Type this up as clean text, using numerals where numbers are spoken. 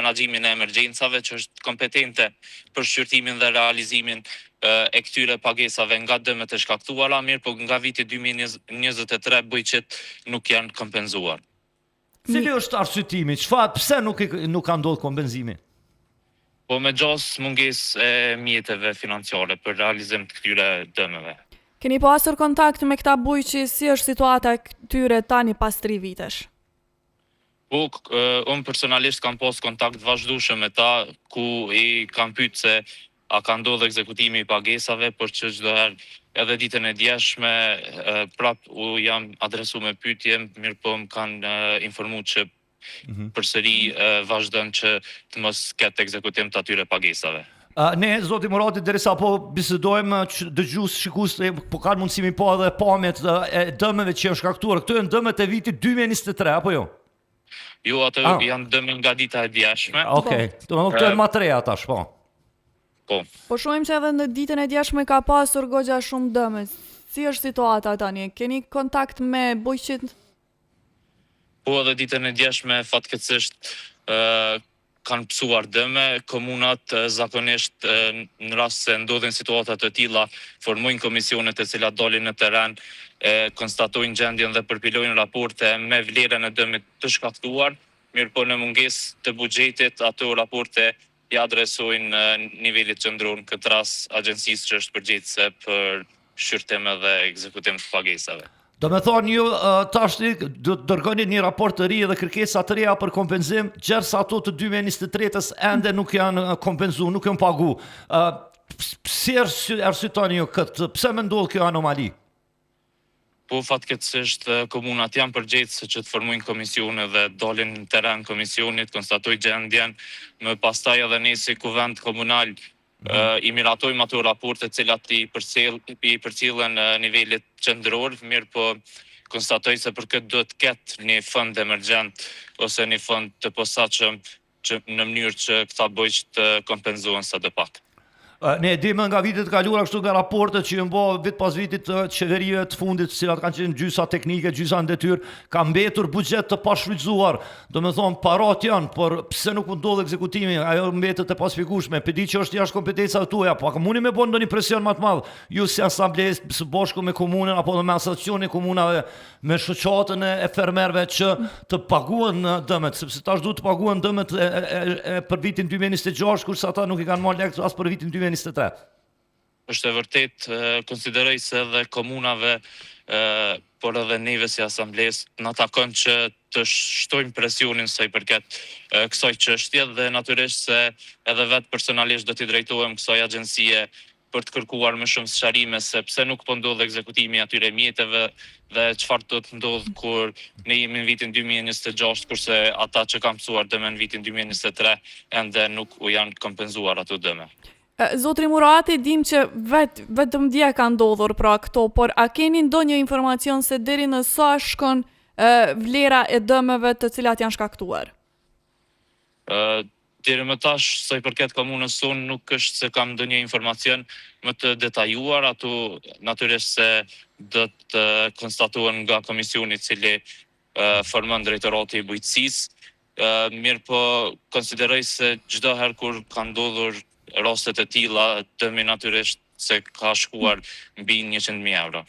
menaxhimin e emergjencave, që është kompetente për shqyrtimin dhe realizimin e këtyre pagesave nga dëmet e shkaktuara, mirë po nga viti 2023 bujqet nuk janë kompenzuar. Cili është arsyetimi? Pse nuk ka ndodhur kompenzimi? Po me gjas mungesë e mjeteve financiare për realizim të këtyre dëmeve. Keni pasur kontakt me këta bujqi, si është situata këtyre tani pas 3 vitesh? Po, unë personalisht kam pas kontakt vazhdueshëm me ta, ku i kam pyet se a ka ndodhur ekzekutimi i pagesave, por që çdo herë edhe ditën e djeshme prap u jam adresuar me pyetje, mirë po më kanë informuar që përsëri vazhdon që të mos ketë ekzekutim të atyre pagesave. Ne, zoti Murati, derisa po bisedojmë, dëgjues, shikues, po kanë mundësi mi pa edhe pamjet e dëmeve që janë shkaktuar. Këto janë dëmet e vitit 2023, apo jo? Jo, ato janë dëme nga dita e djeshme. Okej, këto janë më të reja tash, po. Po. Po shohim që edhe në ditën e djeshme ka pasur goxha shumë dëme. Si është situata tani? Keni kontakt me bujqit? Po, edhe ditën e djeshme fatkeqësisht kanë pësuar dëme, komunat zakonisht në rast se ndodhin situatat të tilla formojnë komisionet e cilat dalin në terren, konstatojnë gjendjen dhe përpilojnë raporte me vlerën e dëmit të shkaktuar, mirë po në mungesë të buxhetit ato raporte i adresojnë nivelit qendror, në këtë rast agjencisë që është përgjegjëse për shqyrtim dhe ekzekutim të pagesave. Do me thonë ju tash do të dërgoni një raport të ri dhe kërkesa të reja për kompenzim, gjersa ato të 2023-s ende nuk janë kompenzuar, nuk janë pagu. Si arsyetoni ju këtë? Pse më ndodh kjo anomali? Po fatkeqësisht komunat janë përgjegjëse që të formojnë komisione dhe dalin në terren komisionit, konstatojnë gjendjen, më pastaj edhe ne si kuvend komunal i miratojmë ato raporte të cilat i përcjellen nivelit qendror, mirë po konstatoj se për këtë duhet të ketë një fond emergjent ose një fond të posaçëm që në mënyrë që këta bujq të kompenzohen sadopak. Ne dimë nga vitet kaluara kështu nga raportet që janë bërë vit pas vitit të qeverive të fundit, të cilat kanë qenë gjysa teknike, gjysa në detyrë, ka mbetur buxhet të pashfrytzuar. Do me thonë parat janë, por pse nuk ndodh ekzekutimi, ajo mbetet e pasfikueshme. Pedi që është jashtë kompetencave tuaja, po a mundi me bën ndonjë presion më të madh? Ju si asamblesë së bashku me komunën apo me asociacionin e komunave, me shoqatën e fermerëve që të paguhen dëmet, sepse tash duhet të paguhen dëmet për vitin 2026, kurse ata nuk i kanë marrë lek as për vitin 2023. Është e vërtet, konsideroj se edhe komunave, por edhe neve si asamblesë na takon që të shtojmë presionin sa i përket kësaj çështje dhe natyrisht se edhe vetë personalisht do t'i drejtohem kësaj agjencie për të kërkuar më shumë sqarime se pse nuk po ndodh ekzekutimi atyre mjeteve dhe çfarë do të ndodh kur ne jemi në vitin 2026 kurse ata që kanë mësuar dëme në vitin 2023 ende nuk u janë kompenzuar ato dëme. Zotri Murati, dim që vetëm dje ka ndodhur pra këto, por a keni ndonjë informacion se deri në sa shkon vlera e dëmeve të cilat janë shkaktuar? Deri më tash, sa i përket komunës sonë, nuk është se kam ndonjë informacion më të detajuar, ato natyrisht se do të konstatohen nga komisioni i cili formon drejtorati i bujqësisë, mirë po konsideroj se çdo herë kur ka ndodhur rastet e tilla, dëmi natyrisht se ka shkuar mbi 100.000 euro.